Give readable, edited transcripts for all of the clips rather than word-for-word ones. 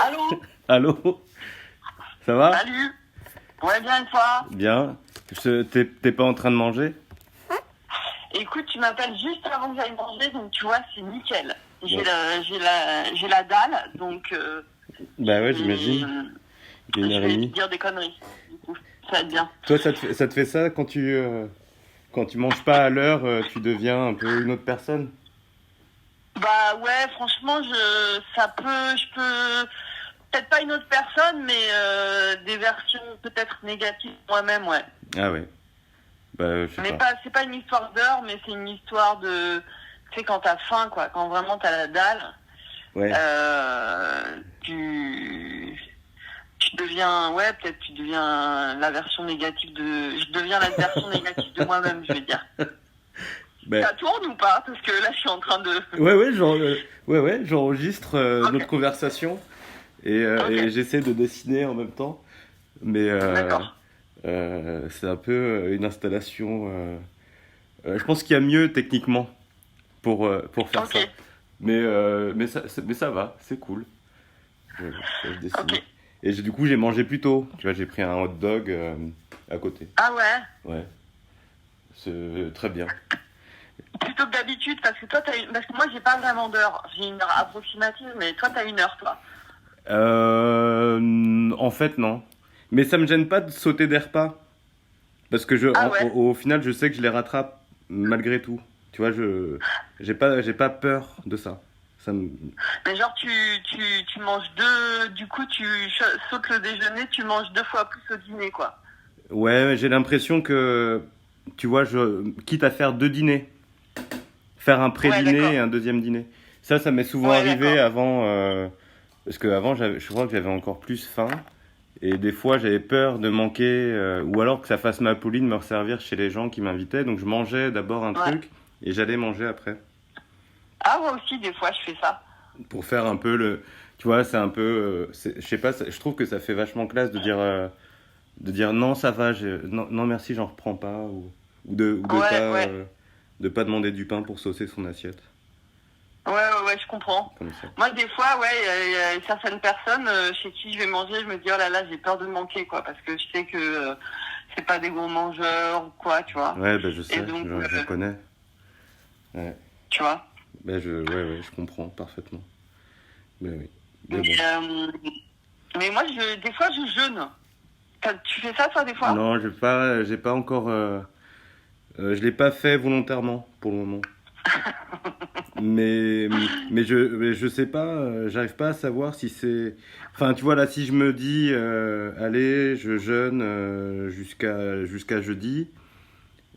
Allô? Allô? Ça va? Salut? Ouais, bien, et toi? Bien. T'es pas en train de manger? Écoute, tu m'appelles juste avant que j'aille manger, donc tu vois, c'est nickel. J'ai Bon. la dalle, donc Bah ouais, je j'imagine. Il est une je heure et vais demie. dire des conneries. Du coup, ça va être bien. Toi, ça te fait ça quand tu manges pas à l'heure, tu deviens un peu une autre personne? Bah ouais, franchement, je peux, peut-être pas une autre personne, mais des versions peut-être négatives de moi-même, ouais. Ah ouais. Bah, je sais Mais pas. pas, c'est pas une histoire d'heure, mais c'est une histoire de, tu sais, quand t'as faim, quoi, quand vraiment t'as la dalle. Ouais. Tu deviens, ouais, peut-être tu deviens la version négative je deviens la version négative de moi-même, je vais dire. Bah, Ça tourne ou pas? Parce que là, je suis en train de... ouais, j'enregistre notre Ok, conversation et ok, j'essaie de dessiner en même temps. Mais d'accord. c'est un peu une installation. Je pense qu'il y a mieux techniquement pour faire Ok, ça. Mais ça va, c'est cool. Je ok. dessine. Et du coup, j'ai mangé plus tôt. Tu vois, j'ai pris un hot dog à côté. Ah ouais, Ouais, c'est très bien. plutôt que d'habitude, parce que toi, parce que moi, j'ai pas vraiment d'heure. J'ai une heure approximative, mais toi, t'as une heure, toi. En fait, non. Mais ça me gêne pas de sauter des repas. Parce que Ah ouais. au final, je sais que je les rattrape malgré tout. Tu vois, j'ai pas peur de ça. Ça me, Mais genre, tu manges deux, du coup, sautes le déjeuner, tu manges deux fois plus au dîner, quoi. ouais, j'ai l'impression que, tu vois, quitte à faire deux dîners, faire un Ouais, pré-dîner et d'accord. un deuxième dîner. Ça m'est souvent Ouais, arrivé d'accord. avant, parce qu'avant, je crois que j'avais encore plus faim. Et des fois, j'avais peur de manquer, ou alors que ça fasse ma Pauline me resservir chez les gens qui m'invitaient. Donc je mangeais d'abord un Ouais. truc et j'allais manger après. Ah, moi aussi, des fois, je fais ça. Pour faire un peu le. Tu vois, c'est un peu. Je sais pas, je trouve que ça fait vachement classe de dire non, ça va, non, non, merci, j'en reprends pas. Ouais, ouais. De pas demander du pain pour saucer son assiette. Ouais, je comprends. Comme ça. Moi, des fois, ouais, il y a certaines personnes chez qui je vais manger, je me dis, oh là là, j'ai peur de manquer, quoi, parce que je sais que c'est pas des gros mangeurs ou quoi, tu vois. Ouais, bah je Et sais, donc, j'en connais. Ouais. tu vois. Ouais, je comprends parfaitement. Mais oui. Mais Mais, bon. mais moi, des fois, je jeûne. Tu fais ça, toi, des fois? Non, j'ai pas encore. Je l'ai pas fait volontairement pour le moment. Mais je sais pas, j'arrive pas à savoir si c'est. Enfin, tu vois, là, si je me dis, allez, je jeûne jusqu'à jeudi,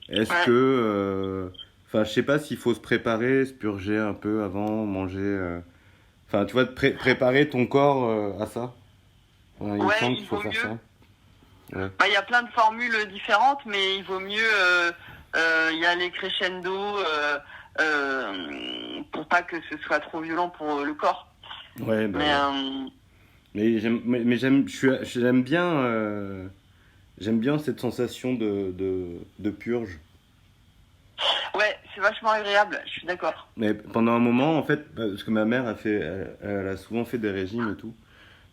est-ce que. Ouais. Enfin, je sais pas s'il faut se préparer, se purger un peu avant, manger. Enfin, tu vois, préparer ton corps à ça. Ouais, il me Ouais, semble qu'il il faut vaut faire mieux. ça. Ouais. Bah, il y a plein de formules différentes, mais il vaut mieux y aller crescendo pour pas que ce soit trop violent pour le corps. Ouais, bah Mais ouais. Mais j'aime bien cette sensation de purge. ouais, c'est vachement agréable, je suis d'accord. Mais pendant un moment, en fait, parce que ma mère elle a souvent fait des régimes et tout.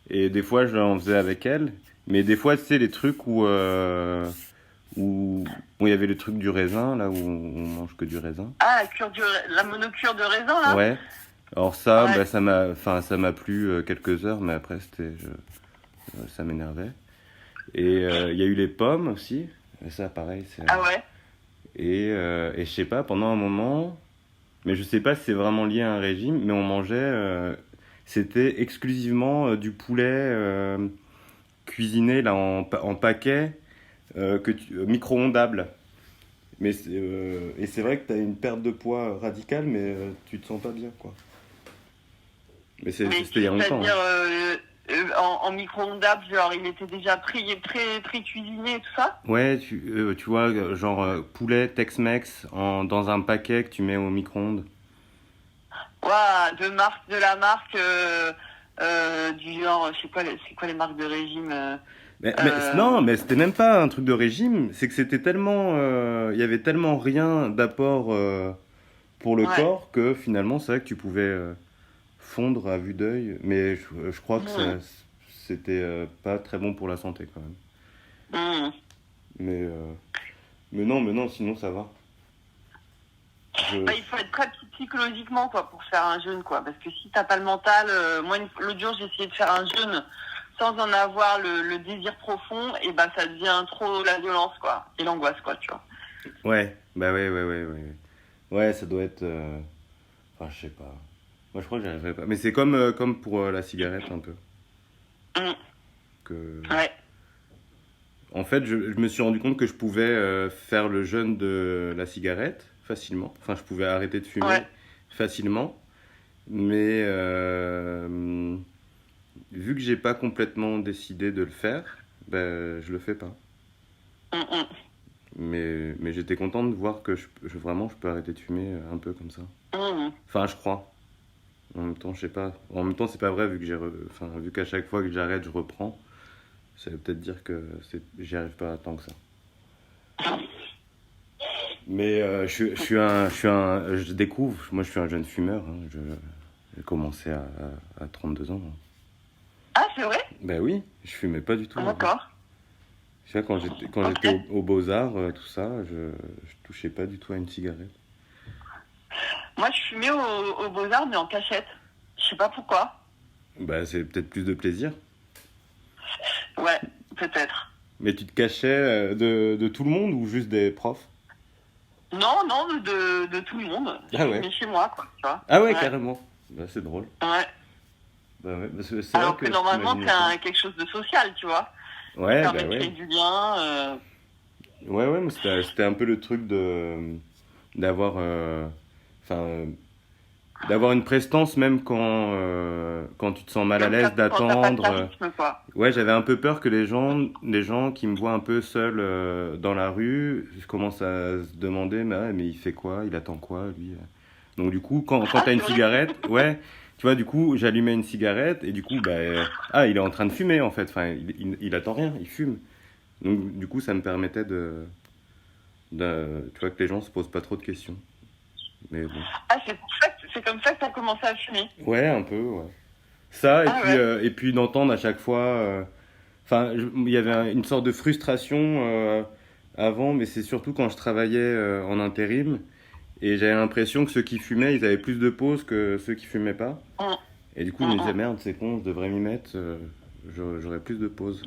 Et des fois, je en faisais avec elle. Mais des fois, c'est les trucs où il y avait le truc du raisin, là où on mange que du raisin. Ah, la monocure de raisin, là? Ouais. Alors ça, Ouais. bah, ça m'a plu quelques heures, mais après, ça m'énervait. Et il y a eu les pommes aussi. Et ça, pareil, c'est. Ah ouais? Et je sais pas, pendant un moment, mais je sais pas si c'est vraiment lié à un régime, mais on mangeait, c'était exclusivement du poulet cuisiné là en paquet, micro-ondable. Et c'est vrai que tu as une perte de poids radicale, mais tu te sens pas bien, quoi. Mais Mais c'était il y a longtemps, hein. c'est-à-dire en micro-ondable, genre il était déjà pré-cuisiné et tout ça? Ouais, tu vois, genre poulet Tex-Mex dans un paquet que tu mets au micro-ondes. Ouah, de la marque du genre, je sais quoi, c'est quoi les marques de régime Non, mais c'était même pas un truc de régime, c'est que c'était tellement, il y avait tellement rien d'apport pour le Ouais. corps que finalement c'est vrai que tu pouvais fondre à vue d'œil, mais je crois que Hmm. c'était pas très bon pour la santé quand même. Hmm. Mais, euh, mais non, sinon ça va. Je, Bah, il faut être prêt psychologiquement quoi pour faire un jeûne quoi, parce que si t'as pas le mental, moi l'autre jour j'ai essayé de faire un jeûne sans en avoir le désir profond, et bah ça devient trop la violence quoi, et l'angoisse quoi, tu vois. ouais, bah ouais. Ouais, ça doit être. Enfin, je sais pas. Moi, je crois que j'arriverai pas. Mais c'est comme pour la cigarette un peu. Hmm. Que... Ouais, En fait, je me suis rendu compte que je pouvais faire le jeûne de la cigarette facilement. Enfin, je pouvais arrêter de ouais. fumer facilement. Mais vu que j'ai pas complètement décidé de le faire, ben, je le fais pas. Hmm, hmm. Mais j'étais content de voir que vraiment je peux arrêter de fumer un peu comme ça. Hmm. Enfin, je crois. En même temps, je sais pas. En même temps, c'est pas vrai vu que enfin, vu qu'à chaque fois que j'arrête, je reprends. Ça veut peut-être dire que j'y arrive pas tant que ça. Mais je découvre. Moi, je suis un jeune fumeur. Hein. J'ai commencé à 32 ans. Hein. Ah c'est vrai? Ben oui, je fumais pas du tout Ah, avant. d'accord. Tu vois, quand j'étais Ok. au Beaux-Arts, tout ça, je touchais pas du tout à une cigarette. Moi je fumais au Beaux-Arts mais en cachette. Je sais pas pourquoi. Bah, c'est peut-être plus de plaisir. Ouais, peut-être. Mais tu te cachais de tout le monde ou juste des profs? Non, non, de tout le monde. Je Ah ouais. fumais chez moi quoi, tu vois. Ah ouais, Ouais, carrément. Bah, c'est drôle. ouais. Bah ouais, parce que c'est vrai Alors que que je normalement t'imaginais c'est pas. quelque chose de social, tu vois, qui Ouais, permet bah de créer ouais. du lien. Ouais, mais c'était un peu le truc d'avoir enfin, d'avoir une prestance même quand tu te sens mal à Comme l'aise ça, quand t'as pas de d'attendre. charisme, quoi. Ouais, j'avais un peu peur que les gens qui me voient un peu seul dans la rue, je commence à se demander, mais il fait quoi? Il attend quoi, lui? Donc du coup, quand Ah, t'as une c'est vrai? cigarette, ouais, tu vois, du coup, j'allumais une cigarette et du coup, bah, ah, il est en train de fumer en fait. Enfin, il attend rien, il fume. Donc du coup, ça me permettait tu vois, que les gens se posent pas trop de questions. Mais bon. Ah, c'est comme ça que t'as commencé à fumer. Ouais, un peu, ouais. Ça, Ah ouais. et puis d'entendre à chaque fois. Enfin, il y avait une sorte de frustration avant, mais c'est surtout quand je travaillais en intérim. Et j'avais l'impression que ceux qui fumaient, ils avaient plus de pauses que ceux qui fumaient pas. Hum, Et du coup, je me disais, hum. merde, c'est con, je devrais m'y mettre. J'aurais plus de pauses.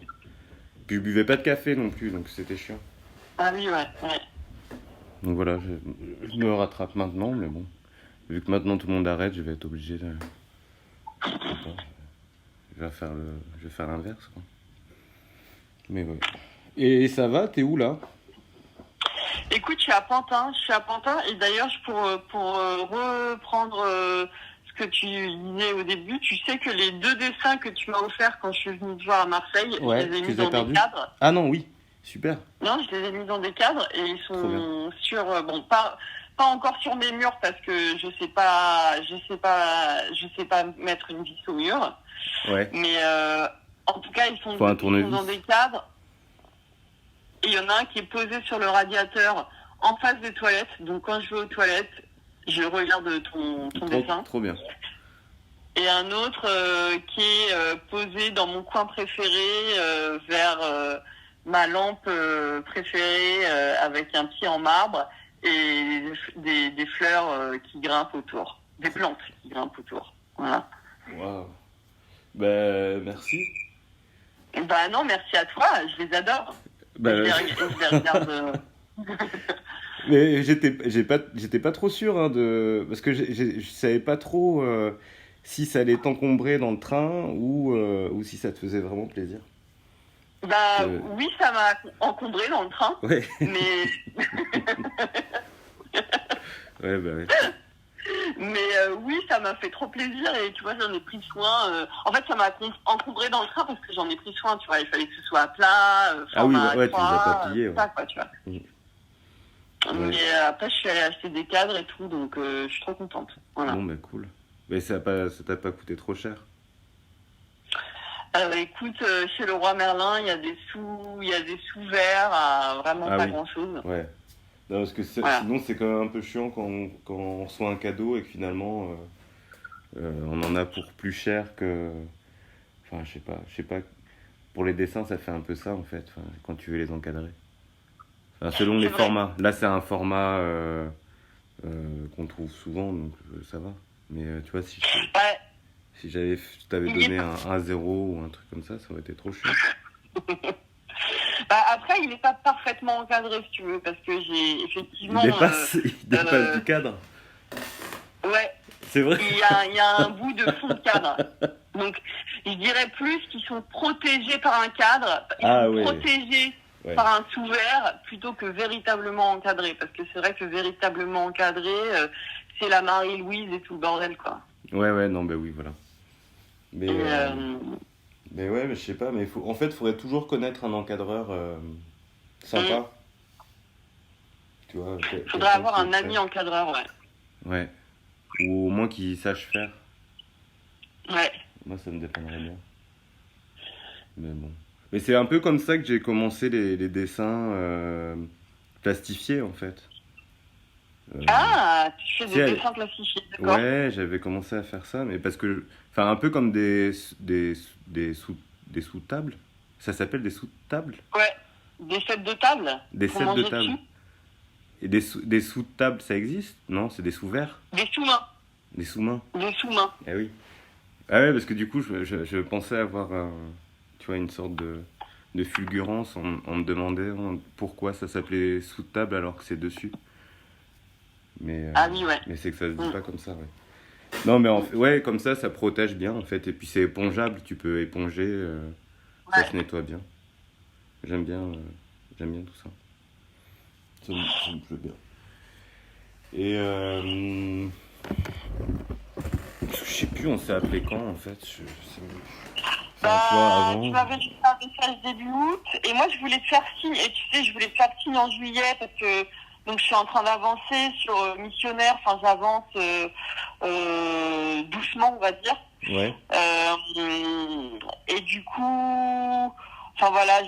Puis je buvais pas de café non plus, donc c'était chiant. Ah oui, ouais, ouais. Donc voilà, je me rattrape maintenant, mais bon. Vu que maintenant tout le monde arrête, je vais être obligé de. Je sais pas, je vais faire l'inverse, quoi. Mais ouais. Et ça va, t'es où là? Écoute, je suis à Pantin, et d'ailleurs, pour reprendre ce que tu disais au début, tu sais que les deux dessins que tu m'as offerts quand je suis venue te voir à Marseille, je Ouais, les ai tu mis les as dans des perdus? cadres. Ah non, oui, super, Non, je les ai mis dans des cadres et ils trop bien. sont sur, bon, pas encore sur mes murs parce que je sais pas mettre une vis au mur, Ouais, mais en tout cas faut un ils sont dans tournevis. des cadres, et il y en a un qui est posé sur le radiateur en face des toilettes. Donc quand je vais aux toilettes, je regarde ton dessin. Trop bien. Et un autre qui est posé dans mon coin préféré, vers ma lampe préférée, avec un pied en marbre et des fleurs qui grimpent autour, des plantes qui grimpent autour. Voilà. Waouh. Ben, merci. Bah non, merci à toi, je les adore. Et Ben, je les regarde. mais j'étais pas trop sûr hein, parce que je savais pas trop si ça allait t'encombrer dans le train ou si ça te faisait vraiment plaisir. Bah Que- oui, ça m'a encombré dans le train, Ouais, mais ouais, bah ouais. oui, ça m'a fait trop plaisir, et tu vois, j'en ai pris soin. En fait, ça m'a encombré dans le train parce que j'en ai pris soin, tu vois. Il fallait que ce soit à plat, Ah oui, format ouais, tu les as pas A3, pliés, tout ouais. ça, quoi, tu vois. Mm. Mais Ouais. après, je suis allée acheter des cadres et tout, donc je suis trop contente. Voilà. Bon, bah cool. Mais ça t'a pas coûté trop cher. Écoute, chez le roi Merlin, il y a des sous verts à vraiment Ah pas oui, grand-chose. ouais. Non, parce que Voilà. sinon, c'est quand même un peu chiant quand on reçoit un cadeau et que finalement, On en a pour plus cher que... Enfin, je sais pas. Pour les dessins, ça fait un peu ça, en fait, enfin, quand tu veux les encadrer. Enfin, selon les C'est vrai. formats. Là, c'est un format qu'on trouve souvent, donc ça va. Mais tu vois, Ouais, si je t'avais il est donné pas... un 0 ou un truc comme ça aurait été trop cher. Bah, après, il n'est pas parfaitement encadré, si tu veux, parce que j'ai Il effectivement... dépasse, il dépasse euh, du cadre. ouais, C'est vrai. il y a un bout de fond de cadre. Donc, je dirais plus qu'ils sont protégés par un cadre, ils Ah sont ouais. protégés Ouais. par un sous-vert plutôt que véritablement encadrés. Parce que c'est vrai que véritablement encadré, c'est la Marie-Louise et tout le bordel, quoi. Ouais, non, bah oui, voilà. Et, Mais, mais ouais, mais je sais pas, mais en fait, il faudrait toujours connaître un encadreur sympa, tu vois, faudrait quelqu'un avoir qui est un ami prêt. encadreur, ouais. Ouais. Ou au moins qui sache faire. Ouais. Moi, ça me dépendrait bien. Mais bon. Mais c'est un peu comme ça que j'ai commencé les dessins plastifiés, en fait. Euh, Ah, tu fais tu des sais, dessins plastifiés, d'accord? ouais, j'avais commencé à faire ça, mais parce que... Enfin, un peu comme des sous-tables. Ça s'appelle des sous-tables? Ouais. Des sets de table Des pour sets de manger table. dessus. Et des sous-tables, ça existe? Non, c'est des sous-verres? Des sous-mains. Des sous-mains? Des sous-mains. Eh oui. Ah ouais, parce que du coup, je pensais avoir tu vois, une sorte de fulgurance en me demandant pourquoi ça s'appelait sous-table alors que c'est dessus. Ah oui, ouais. Mais c'est que ça se dit Mm. pas comme ça, ouais. Non, mais ouais, comme ça protège bien en fait. Et puis c'est épongeable, tu peux éponger, ça Ouais. se nettoie bien. J'aime bien, euh, j'aime bien tout ça. Ça me plaît bien. Et je sais plus, on s'est appelé quand en fait. Je sais même plus. Enfin, toi Bah, tu avant. m'avais dit un message début août, et moi je voulais te faire signe, et tu sais, je voulais te faire signe en juillet, parce que donc je suis en train d'avancer sur missionnaire, enfin j'avance doucement, on va dire. Ouais, Et du coup, enfin voilà,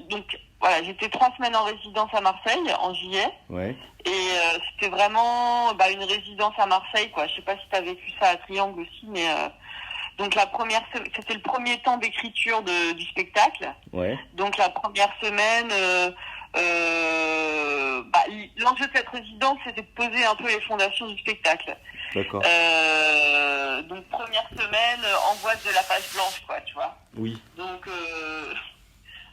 donc voilà, j'étais 3 semaines en résidence à Marseille en juillet, ouais. et c'était vraiment bah, une résidence à Marseille, quoi. Je sais pas si tu as vécu ça à Triangle aussi, mais donc c'était le premier temps d'écriture du spectacle. Ouais, Donc la première semaine, bah, l'enjeu de cette résidence, c'était de poser un peu les fondations du spectacle. d'accord. Donc première semaine, envoi de la page blanche, quoi, tu vois. Oui. Donc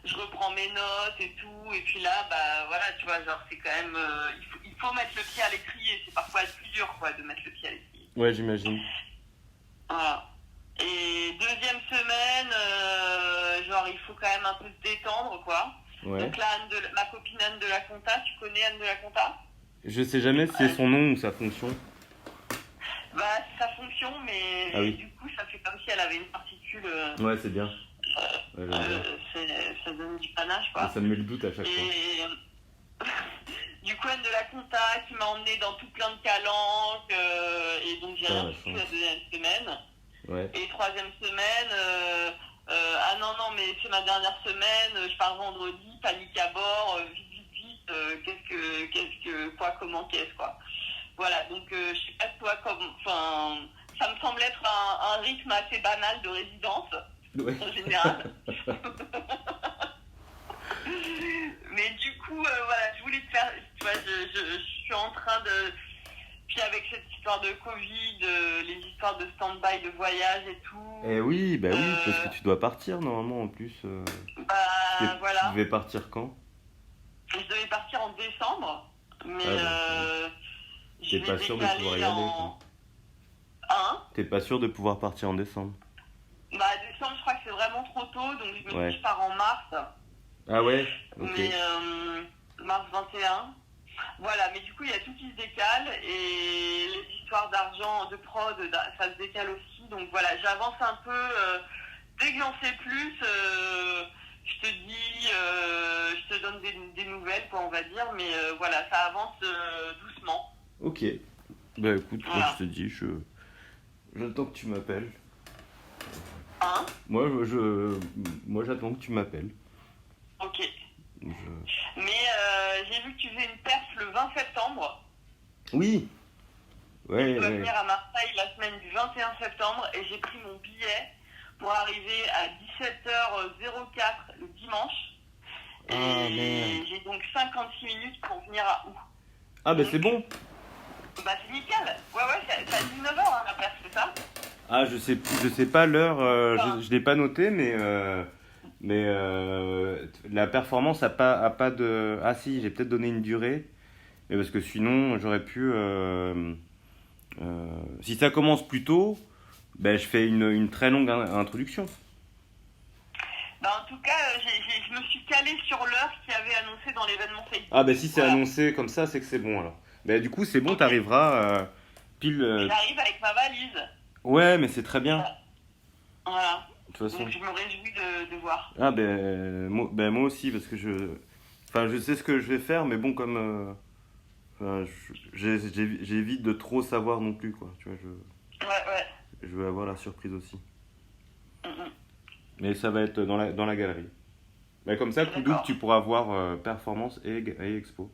je reprends mes notes et tout, et puis là, bah voilà, tu vois, genre c'est quand même, il faut mettre le pied à l'étrier. C'est parfois le plus dur, quoi, de mettre le pied à l'étrier. Ouais, j'imagine. Voilà. Et deuxième semaine, genre il faut quand même un peu se détendre, quoi. Ouais. Donc là, ma copine Anne de la Conta, tu connais Anne de la Conta? Je sais jamais si c'est son nom ou sa fonction. Bah, c'est sa fonction, mais Ah oui. du coup, ça fait comme si elle avait une particule. Ouais, c'est bien. Ouais, j'aime bien. Ça donne du panache, Mais quoi. ça me met le doute à chaque fois. Et du coup, Anne de la Conta qui m'a emmené dans tout plein de calanques, et donc j'ai Putain, rien la foutu chance. la deuxième semaine. Ouais. Et troisième semaine, ah non, non, mais c'est ma dernière semaine, je pars vendredi, panique à bord, vite, quoi, comment, qu'est-ce, quoi. Voilà, donc je sais pas toi, enfin, ça me semble être un rythme assez banal de résidence, Ouais. en général. Mais du coup, voilà, je voulais te faire, tu vois, je suis en train de... Puis avec cette histoire de Covid, les histoires de stand-by, de voyage et tout, Eh oui, bah oui, parce que tu dois partir normalement en plus. bah Tu voilà, devais partir quand? je devais partir en décembre, mais Ah bah, oui. je T'es pas vais sûr de pouvoir y décaler aller, quoi. en... Hein? T'es pas sûr de pouvoir partir en décembre? Bah décembre, je crois que c'est vraiment trop tôt, donc je me dis Ouais. que je pars en mars, Ah ouais? Ok. mais mars 21. Voilà, mais du coup, il y a tout qui se décale et les histoires d'argent, de prod, ça se décale aussi. Donc voilà, j'avance un peu. Dès que j'en sais plus, je te dis, je te donne des nouvelles, quoi, on va dire. Mais voilà, ça avance doucement. Ok. Bah écoute, moi Voilà. je te dis, j'attends que tu m'appelles. Hein? Moi j'attends que tu m'appelles. Ok. Je- Mais j'ai vu que tu faisais une perf le 20 septembre. Oui. Ouais, Je dois ouais. venir à Marseille la semaine du 21 septembre et j'ai pris mon billet pour arriver à 17h04 le dimanche. Ah, Et merde. j'ai donc 56 minutes pour venir à Août. Ah, ben Donc, c'est bon. bah c'est nickel. Ouais, c'est à 19h hein, la perte, c'est ça? Ah, je sais pas l'heure, Enfin, je l'ai pas noté, mais la performance a pas de. Ah, si, j'ai peut-être donné une durée, mais parce que sinon, j'aurais pu. Si ça commence plus tôt, ben, je fais une très longue introduction. bah, en tout cas, je me suis calée sur l'heure qu'il y avait annoncé dans l'événement Ah, Facebook. ben, si c'est Voilà. annoncé comme ça, c'est que c'est bon alors. Ben, du coup, c'est bon, Ok. t'arriveras pile. J'arrive avec ma valise. Ouais, mais c'est très bien, Voilà. de toute façon. Donc je me réjouis de voir. Ah, ben, moi aussi, parce que je. Enfin, je sais ce que je vais faire, mais bon, comme. Enfin, j'évite de trop savoir non plus, quoi. Tu vois, Ouais. je veux avoir la surprise aussi. Mhm. Mais ça va être dans la galerie. Mais comme ça, coup double, D'accord. tu pourras voir performance et expo.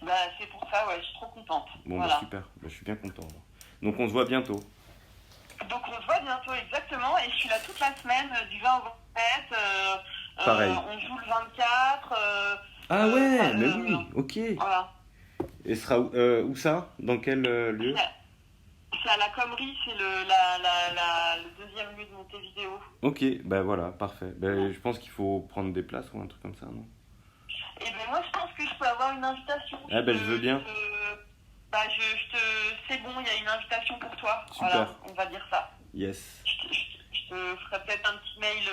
Bah c'est pour ça, ouais, je suis trop contente. Bon, bah Voilà. super, bah, je suis bien content, alors. Donc on se voit bientôt. Donc on se voit bientôt exactement et je suis là toute la semaine du 20 au 27. Pareil. On joue le 24. Ah ouais, mais euh, oui, ok. voilà. Et ce sera où ça? Dans quel lieu? C'est à la Comrie, c'est le deuxième lieu de Montevideo. Ok, bah voilà, parfait. Bah, je pense qu'il faut prendre des places ou un truc comme ça, non? Et ben moi je pense que je peux avoir une invitation. Ah ben je veux bien. Bah c'est bon, il y a une invitation pour toi. Super. Voilà, on va dire ça. Yes. Je te ferai peut-être un petit mail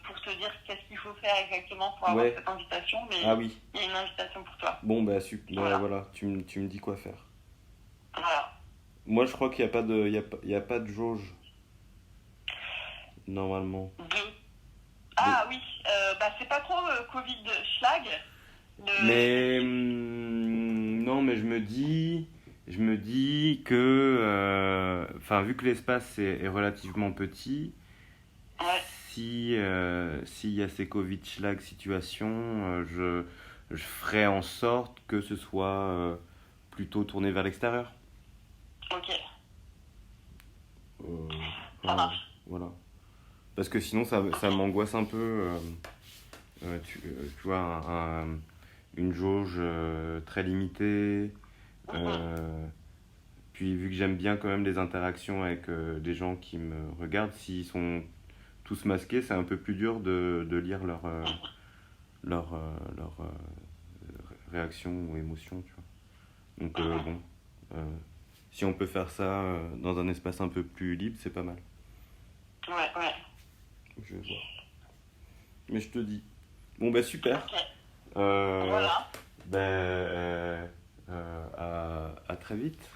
pour te dire qu'est-ce qu'il faut faire exactement pour avoir Ouais. cette invitation, mais Ah oui. il y a une invitation pour toi. Bon, bah super. Voilà. Voilà, tu me dis quoi faire. Voilà. Moi, je crois qu'il n'y a pas de, il y a pas de jauge, normalement. Deux. Ah oui, bah c'est pas trop Covid schlag. Mais non, mais je me dis que, enfin, vu que l'espace est relativement petit, Ouais. s'il y a ces Covid schlag situations, je ferai en sorte que ce soit plutôt tourné vers l'extérieur. Ok, Euh, ça marche. voilà. Parce que sinon, ça m'angoisse un peu. Tu vois, une jauge très limitée. Puis, vu que j'aime bien quand même les interactions avec des gens qui me regardent, s'ils sont tous masqués, c'est un peu plus dur de lire leur réaction ou émotion, tu vois. Donc, bon, si on peut faire ça dans un espace un peu plus libre, c'est pas mal. Ouais. Je vais voir. Mais je te dis. Bon, bah super. Ok. Voilà. Voilà. À très vite.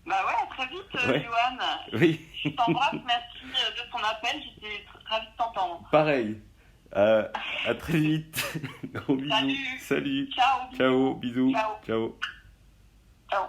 Bah ouais, à très vite, Ouais. Johan. Oui, Je t'embrasse, merci de ton appel, j'étais ravie de t'entendre. pareil. À très vite. Gros bisous. Salut. Salut. Ciao. Ciao, bisous. Ciao. Ciao. Ciao.